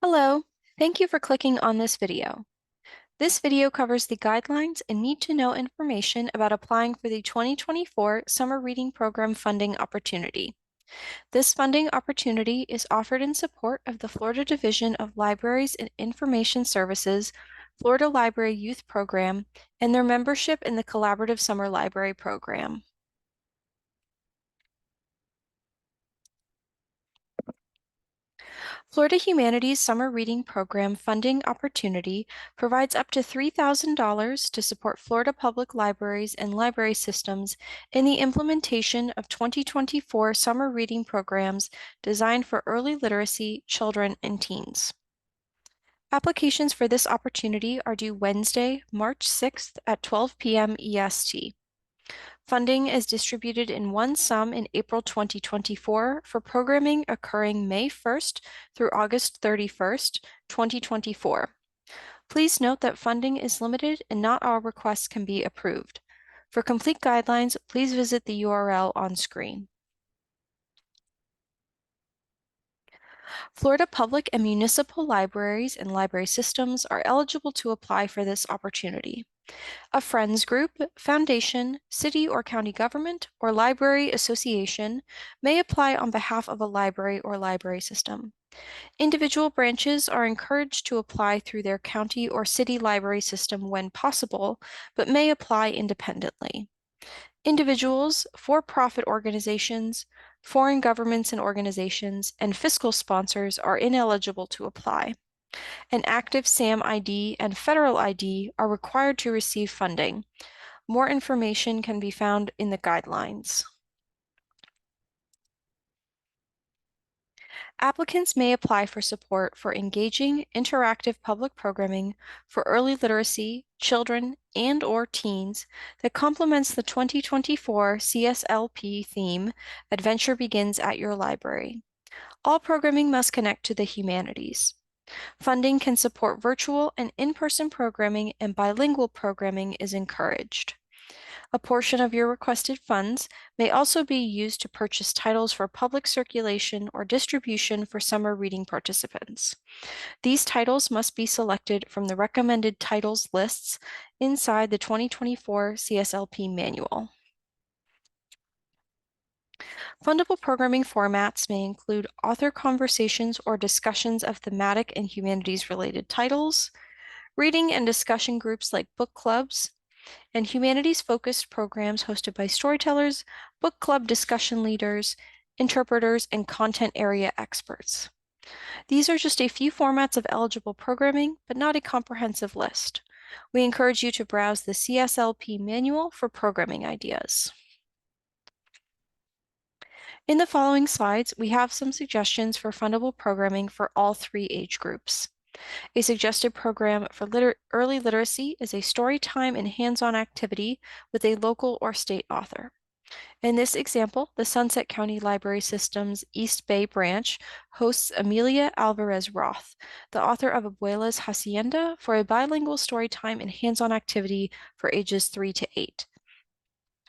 Hello, thank you for clicking on this video. This video covers the guidelines and need-to-know information about applying for the 2024 Summer Reading Program funding opportunity. This funding opportunity is offered in support of the Florida Division of Libraries and Information Services, Florida Library Youth Program, and their membership in the Collaborative Summer Library Program. Florida Humanities Summer Reading Program funding opportunity provides up to $3,000 to support Florida public libraries and library systems in the implementation of 2024 summer reading programs designed for early literacy children and teens. Applications for this opportunity are due Wednesday, March 6th at 12 p.m. EST. Funding is distributed in one sum in April 2024 for programming occurring May 1st through August 31st, 2024. Please note that funding is limited and not all requests can be approved. For complete guidelines, please visit the URL on screen. Florida public and municipal libraries and library systems are eligible to apply for this opportunity. A friends group, foundation, city or county government, or library association may apply on behalf of a library or library system. Individual branches are encouraged to apply through their county or city library system when possible, but may apply independently. Individuals, for-profit organizations, foreign governments and organizations, and fiscal sponsors are ineligible to apply. An active SAM ID and federal ID are required to receive funding. More information can be found in the guidelines. Applicants may apply for support for engaging, interactive public programming for early literacy, children, and/or teens that complements the 2024 CSLP theme, Adventure Begins at Your Library. All programming must connect to the humanities. Funding can support virtual and in-person programming, and bilingual programming is encouraged. A portion of your requested funds may also be used to purchase titles for public circulation or distribution for summer reading participants. These titles must be selected from the recommended titles lists inside the 2024 CSLP manual. Fundable programming formats may include author conversations or discussions of thematic and humanities-related titles, reading and discussion groups like book clubs, and humanities-focused programs hosted by storytellers, book club discussion leaders, interpreters, and content area experts. These are just a few formats of eligible programming, but not a comprehensive list. We encourage you to browse the CSLP manual for programming ideas. In the following slides, we have some suggestions for fundable programming for all three age groups. A suggested program for early literacy is a story time and hands-on activity with a local or state author. In this example, the Sunset County Library System's East Bay branch hosts Amelia Alvarez Roth, the author of Abuela's Hacienda, for a bilingual story time and hands-on activity for ages 3 to 8.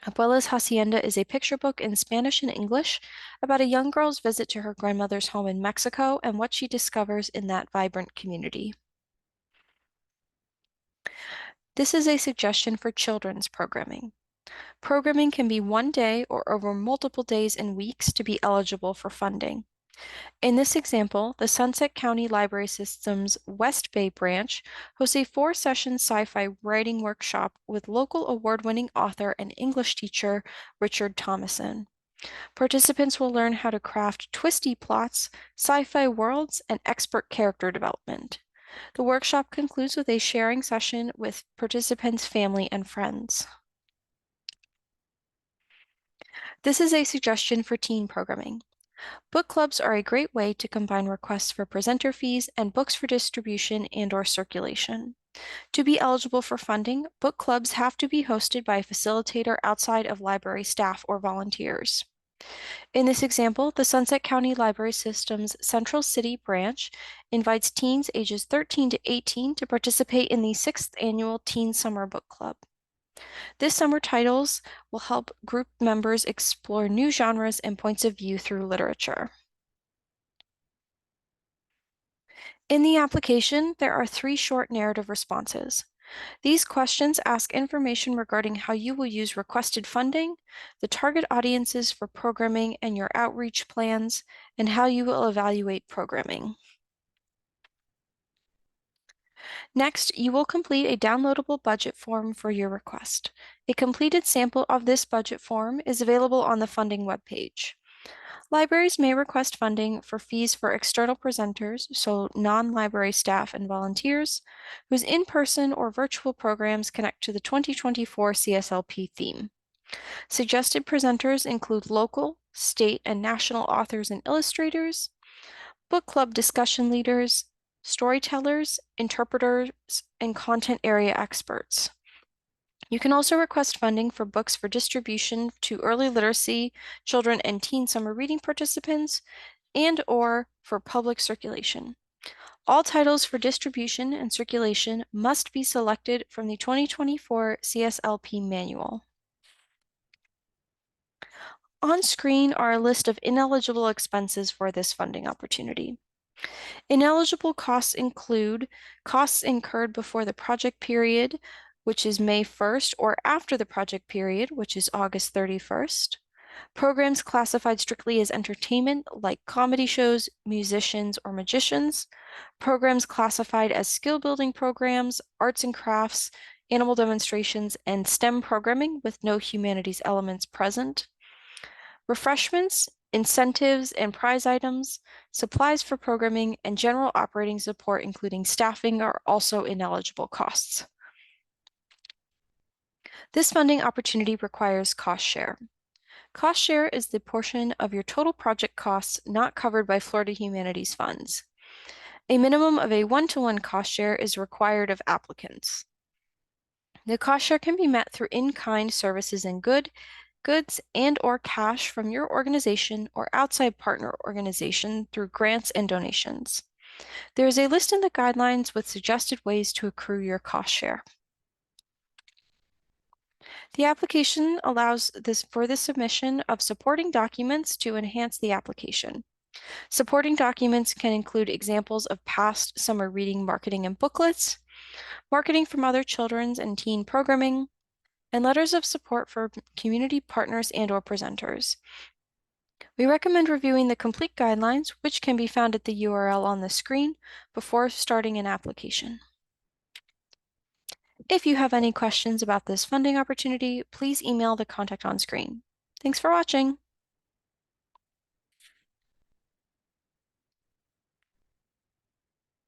Abuela's Hacienda is a picture book in Spanish and English about a young girl's visit to her grandmother's home in Mexico and what she discovers in that vibrant community. This is a suggestion for children's programming. Programming can be one day or over multiple days and weeks to be eligible for funding. In this example, the Sunset County Library System's West Bay branch hosts a 4-session sci-fi writing workshop with local award-winning author and English teacher Richard Thomason. Participants will learn how to craft twisty plots, sci-fi worlds, and expert character development. The workshop concludes with a sharing session with participants' family and friends. This is a suggestion for teen programming. Book clubs are a great way to combine requests for presenter fees and books for distribution and/or circulation. To be eligible for funding, book clubs have to be hosted by a facilitator outside of library staff or volunteers. In this example, the Sunset County Library System's Central City branch invites teens ages 13 to 18 to participate in the 6th annual Teen Summer Book Club. This summer titles will help group members explore new genres and points of view through literature. In the application, there are 3 short narrative responses. These questions ask information regarding how you will use requested funding, the target audiences for programming and your outreach plans, and how you will evaluate programming. Next, you will complete a downloadable budget form for your request. A completed sample of this budget form is available on the funding webpage. Libraries may request funding for fees for external presenters, so non-library staff and volunteers, whose in-person or virtual programs connect to the 2024 CSLP theme. Suggested presenters include local, state, and national authors and illustrators, book club discussion leaders, storytellers, interpreters, and content area experts. You can also request funding for books for distribution to early literacy, children and teen summer reading participants, and/or for public circulation. All titles for distribution and circulation must be selected from the 2024 CSLP manual. On screen are a list of ineligible expenses for this funding opportunity. Ineligible costs include costs incurred before the project period, which is May 1st, or after the project period, which is August 31st. Programs classified strictly as entertainment, like comedy shows, musicians, or magicians. Programs classified as skill-building programs, arts and crafts, animal demonstrations, and STEM programming with no humanities elements present. Refreshments, incentives, and prize items, supplies for programming, and general operating support, including staffing, are also ineligible costs. This funding opportunity requires cost share. Cost share is the portion of your total project costs not covered by Florida Humanities funds. A minimum of a 1-to-1 cost share is required of applicants. The cost share can be met through in-kind services and goods and/or cash from your organization or outside partner organization through grants and donations. There is a list in the guidelines with suggested ways to accrue your cost share. The application allows for the submission of supporting documents to enhance the application. Supporting documents can include examples of past summer reading marketing and booklets, marketing from other children's and teen programming, and letters of support for community partners and/or presenters. We recommend reviewing the complete guidelines, which can be found at the URL on the screen, before starting an application. If you have any questions about this funding opportunity, please email the contact on screen. Thanks for watching.